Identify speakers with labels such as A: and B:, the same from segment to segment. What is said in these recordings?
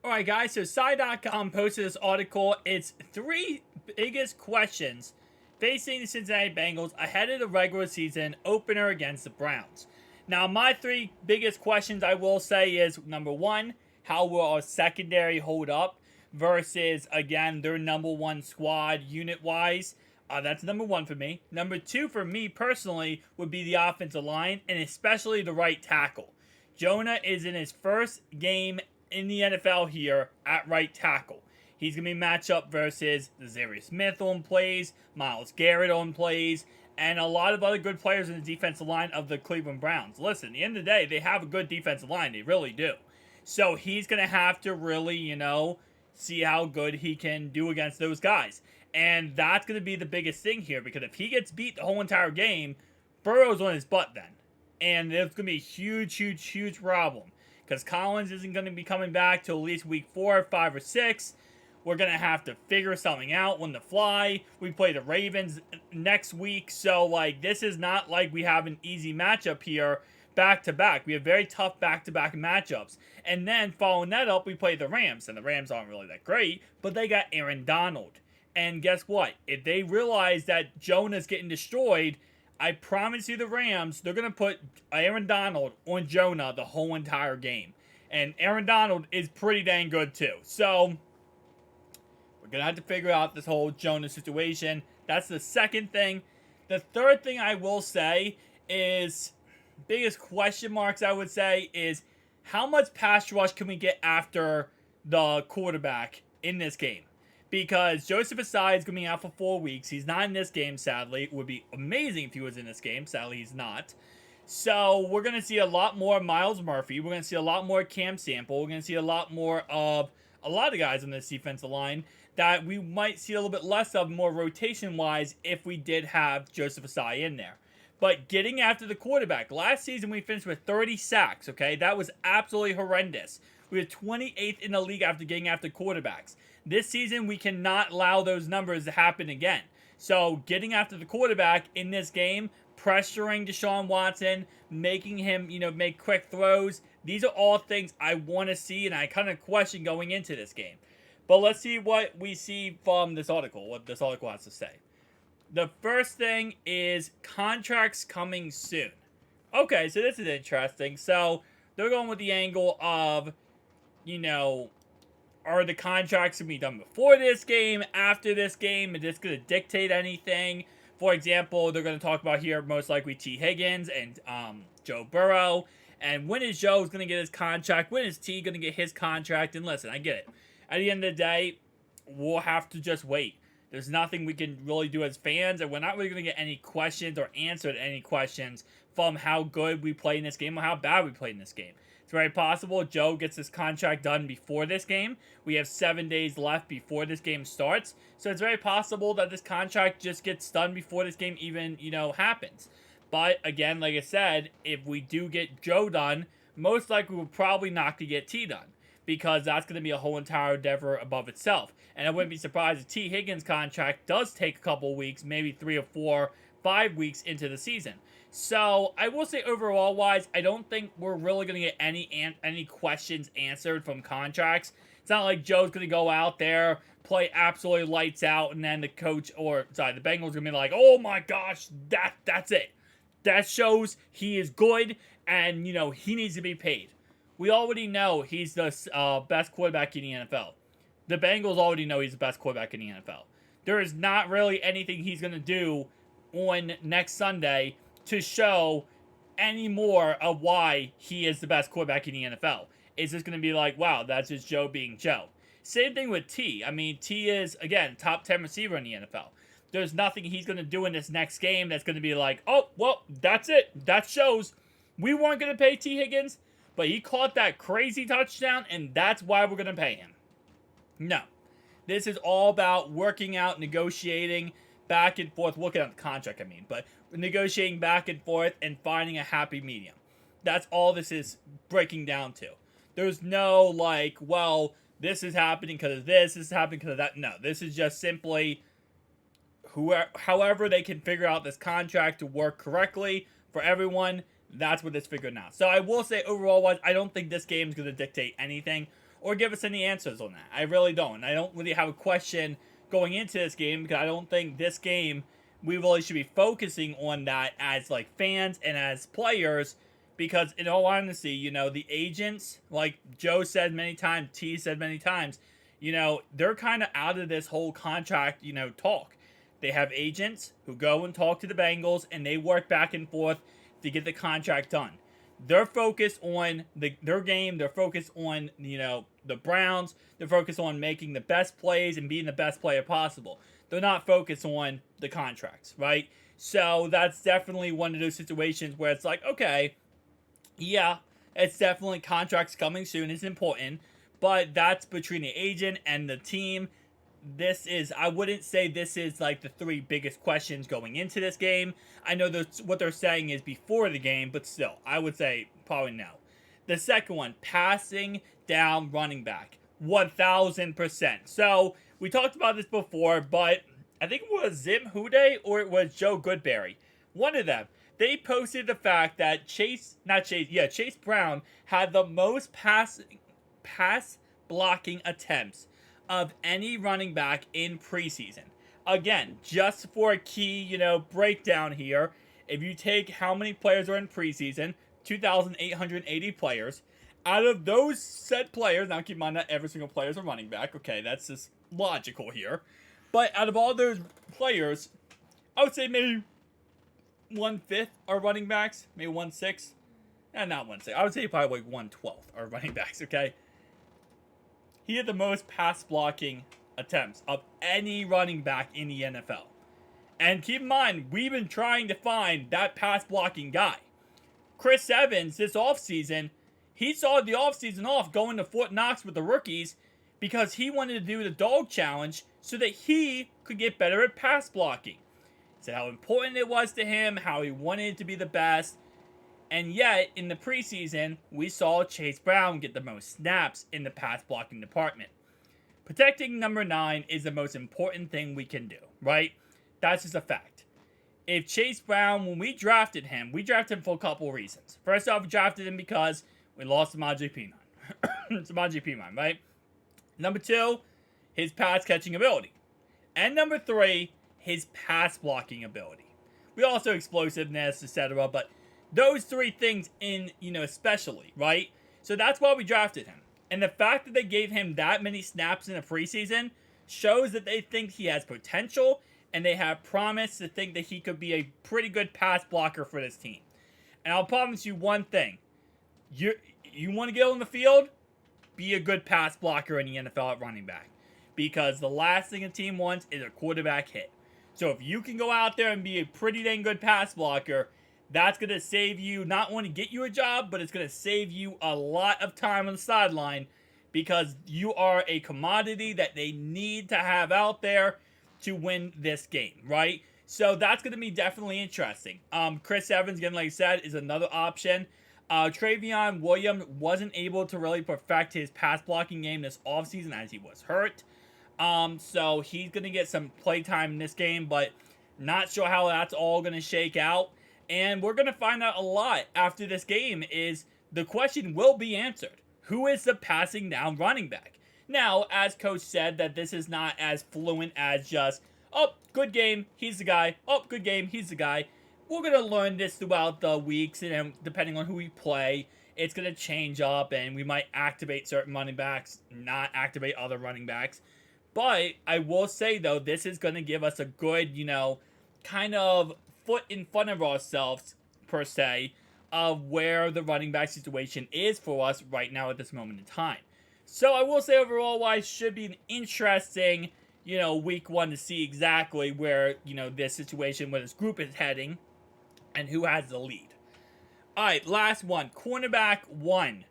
A: Alright guys, so Sci.com posted this article. It's three biggest questions facing the Cincinnati Bengals ahead of the regular season opener against the Browns. Now, my three biggest questions I will say is, number one, how will our secondary hold up versus, again, their number one squad unit-wise? That's number one for me. Number two for me personally would be the offensive line, and especially the right tackle. Jonah is in his first game in the NFL here at right tackle. He's going to be matched up versus Zarius Smith on plays, Myles Garrett on plays, and a lot of other good players in the defensive line of the Cleveland Browns. Listen, at the end of the day, they have a good defensive line. They really do. So he's going to have to really, see how good he can do against those guys. And that's going to be the biggest thing here, because if he gets beat the whole entire game, Burrow's on his butt then. And it's going to be a huge, huge, huge problem, because Collins isn't going to be coming back till at least week 4, 5, or 6. We're going to have to figure something out when to fly. We play the Ravens next week. So, this is not like we have an easy matchup here back to back. We have very tough back to back matchups. And then following that up, we play the Rams. And the Rams aren't really that great, but they got Aaron Donald. And guess what? If they realize that Jonah's getting destroyed, I promise you the Rams, they're going to put Aaron Donald on Jonah the whole entire game. And Aaron Donald is pretty dang good too. So, we're going to have to figure out this whole Jonah situation. That's the second thing. The third thing I will say is, biggest question marks I would say is, how much pass rush can we get after the quarterback in this game? Because Joseph Asai is going to be out for 4 weeks. He's not in this game, sadly. It would be amazing if he was in this game. Sadly, he's not. So, we're going to see a lot more Myles Murphy. We're going to see a lot more Cam Sample. We're going to see a lot more of a lot of guys on this defensive line that we might see a little bit less of, more rotation-wise, if we did have Joseph Asai in there. But getting after the quarterback. Last season, we finished with 30 sacks, okay? That was absolutely horrendous. We were 28th in the league after getting after quarterbacks. This season, we cannot allow those numbers to happen again. So, getting after the quarterback in this game, pressuring Deshaun Watson, making him, make quick throws, these are all things I want to see and I kind of question going into this game. But let's see what we see from this article, what this article has to say. The first thing is contracts coming soon. Okay, so this is interesting. So, they're going with the angle of, are the contracts going to be done before this game, after this game? Is this going to dictate anything? For example, they're going to talk about here most likely T. Higgins and Joe Burrow. And when is Joe going to get his contract? When is T going to get his contract? And listen, I get it. At the end of the day, we'll have to just wait. There's nothing we can really do as fans, and we're not really going to get any questions or answer to any questions from how good we play in this game or how bad we played in this game. It's very possible Joe gets his contract done before this game. We have 7 days left before this game starts. So it's very possible that this contract just gets done before this game even, happens. But again, like I said, if we do get Joe done, most likely we'll probably not to get T done, because that's going to be a whole entire endeavor above itself. And I wouldn't be surprised if T. Higgins' contract does take a couple weeks, maybe 3 or 4, 5 weeks into the season. So, I will say overall-wise, I don't think we're really going to get any questions answered from contracts. It's not like Joe's going to go out there, play absolutely lights out, and then the Bengals are going to be like, oh my gosh, that's it. That shows he is good, and, he needs to be paid. We already know he's the best quarterback in the NFL. The Bengals already know he's the best quarterback in the NFL. There is not really anything he's going to do on next Sunday to show any more of why he is the best quarterback in the NFL. It's just going to be like, wow, that's just Joe being Joe. Same thing with T. I mean, T is, again, top 10 receiver in the NFL. There's nothing he's going to do in this next game that's going to be like, oh, well, that's it. That shows. We weren't going to pay T. Higgins, but he caught that crazy touchdown, and that's why we're going to pay him. No. This is all about working out, negotiating back and forth, looking at the contract, but negotiating back and forth and finding a happy medium. That's all this is breaking down to. There's no, well, this is happening because of this is happening because of that. No, this is just simply however they can figure out this contract to work correctly for everyone. That's what it's figuring out. So I will say overall, I don't think this game is going to dictate anything. or give us any answers on that. I really don't. I don't really have a question going into this game because I don't think this game we really should be focusing on that as like fans and as players, because in all honesty, the agents, like Joe said many times, T said many times, they're kind of out of this whole contract, talk. They have agents who go and talk to the Bengals and they work back and forth to get the contract done. They're focused on their game. They're focused on, the Browns. They're focused on making the best plays and being the best player possible. They're not focused on the contracts, right? So that's definitely one of those situations where it's like, okay, yeah, it's definitely contracts coming soon is important, but that's between the agent and the team. I wouldn't say this is like the three biggest questions going into this game. I know that's what they're saying is before the game, but still, I would say probably no. The second one, passing down running back, 1000%. So we talked about this before, but I think it was Zim Whodey or it was Joe Goodberry. One of them. They posted the fact that Chase Brown had the most pass blocking attempts of any running back in preseason. Again, just for a key, breakdown here, if you take how many players are in preseason, 2,880 players, out of those said players, now keep in mind that every single player is a running back, okay, that's just logical here, but out of all those players, I would say maybe 1/5 are running backs, maybe 1/6, not 1/6, I would say probably like 1/12 are running backs, okay? He had the most pass blocking attempts of any running back in the NFL. And keep in mind, we've been trying to find that pass blocking guy. Chris Evans, this offseason, he saw the offseason off going to Fort Knox with the rookies because he wanted to do the dog challenge so that he could get better at pass blocking. He said how important it was to him, how he wanted to be the best. And yet, in the preseason, we saw Chase Brown get the most snaps in the pass blocking department. Protecting number 9 is the most important thing we can do, right? That's just a fact. If Chase Brown, when we drafted him for a couple of reasons. First off, we drafted him because we lost Samaje Perine, right? Number 2, his pass catching ability. And number 3, his pass blocking ability. We also explosiveness, etc., but those 3 things especially, right? So that's why we drafted him. And the fact that they gave him that many snaps in the preseason shows that they think he has potential and they have promise to think that he could be a pretty good pass blocker for this team. And I'll promise you one thing. You want to get on the field? Be a good pass blocker in the NFL at running back. Because the last thing a team wants is a quarterback hit. So if you can go out there and be a pretty dang good pass blocker, that's going to save you, not only get you a job, but it's going to save you a lot of time on the sideline because you are a commodity that they need to have out there to win this game, right? So that's going to be definitely interesting. Chris Evans, again, like I said, is another option. Travion Williams wasn't able to really perfect his pass blocking game this offseason as he was hurt. So he's going to get some playtime in this game, but not sure how that's all going to shake out. And we're going to find out a lot after this game is the question will be answered. Who is the passing down running back? Now, as Coach said, that this is not as fluent as just, oh, good game, he's the guy. Oh, good game, he's the guy. We're going to learn this throughout the weeks, and depending on who we play, it's going to change up, and we might activate certain running backs, not activate other running backs. But I will say, though, this is going to give us a good, kind of foot in front of ourselves, per se, of where the running back situation is for us right now at this moment in time. So I will say overall, why it should be an interesting, week 1 to see exactly where, this situation, where this group is heading, and who has the lead. Alright, last one, cornerback 1.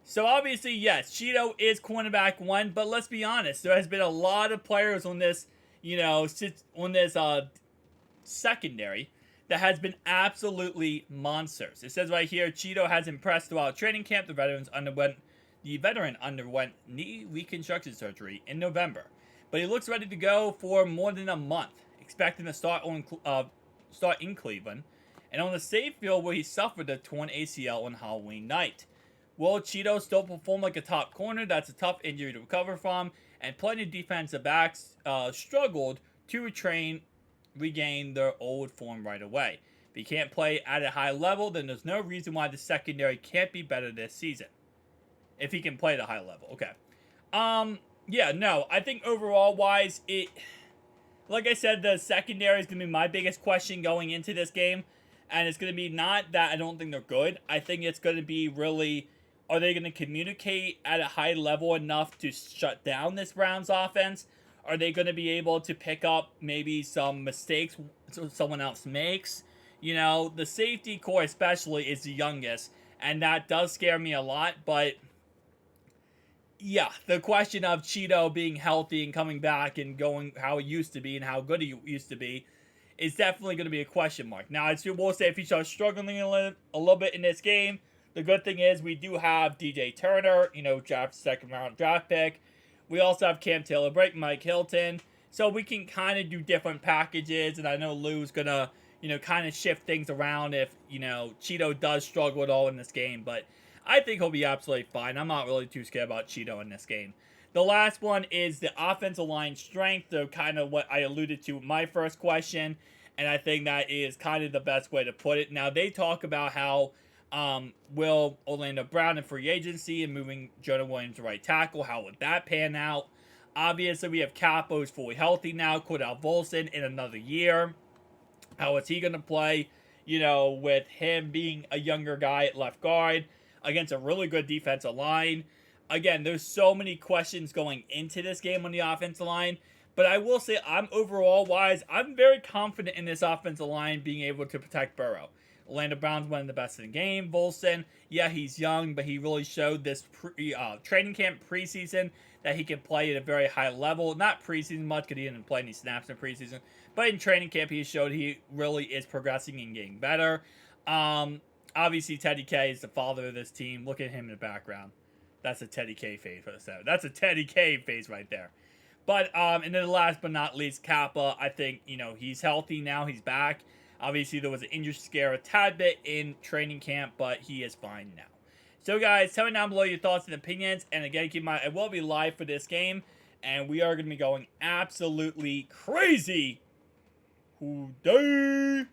A: So obviously, yes, Cheeto is cornerback 1, but let's be honest, there has been a lot of players on this, secondary that has been absolutely monsters. It says right here, Cheeto has impressed throughout training camp. The veteran underwent knee reconstruction surgery in November, but he looks ready to go for more than a month, expecting to start in Cleveland, and on the same field where he suffered a torn ACL on Halloween night. Will Cheetos still perform like a top corner? That's a tough injury to recover from, and plenty of defensive backs struggled to regain their old form right away. If he can't play at a high level, then there's no reason why the secondary can't be better this season. If he can play at a high level, okay. Yeah, no, I think overall wise, like I said, the secondary is going to be my biggest question going into this game. And it's going to be not that I don't think they're good. I think it's going to be really, are they going to communicate at a high level enough to shut down this Browns offense? Are they going to be able to pick up maybe some mistakes someone else makes? You know, the safety core especially is the youngest. And that does scare me a lot. But yeah, the question of Cheeto being healthy and coming back and going how he used to be and how good he used to be is definitely going to be a question mark. Now, I will say if he starts struggling a little bit in this game, the good thing is we do have DJ Turner, draft second round draft pick. We also have Cam Taylor Brick, Mike Hilton. So we can kind of do different packages, and I know Lou's going to, kind of shift things around if, Cheeto does struggle at all in this game. But I think he'll be absolutely fine. I'm not really too scared about Cheeto in this game. The last one is the offensive line strength, so kind of what I alluded to in my first question, and I think that is kind of the best way to put it. Now, they talk about how will Orlando Brown in free agency and moving Jonah Williams to right tackle, how would that pan out? Obviously, we have Capo's fully healthy now, Cordell Volson in another year. How is he going to play, with him being a younger guy at left guard against a really good defensive line? Again, there's so many questions going into this game on the offensive line, but I will say I'm very confident in this offensive line being able to protect Burrow. Orlando Brown's one of the best in the game. Volson, yeah, he's young, but he really showed this training camp preseason that he can play at a very high level. Not preseason much because he didn't play any snaps in preseason, but in training camp he showed he really is progressing and getting better. Obviously Teddy K is the father of this team. Look at him in the background. That's a Teddy K face for the set. That's a Teddy K face right there. But and then last but not least, Kappa. I think he's healthy now. He's back. Obviously there was an injury scare a tad bit in training camp, but he is fine now. So guys, tell me down below your thoughts and opinions. And again, keep in mind I will be live for this game, and we are going to be going absolutely crazy. Whodey.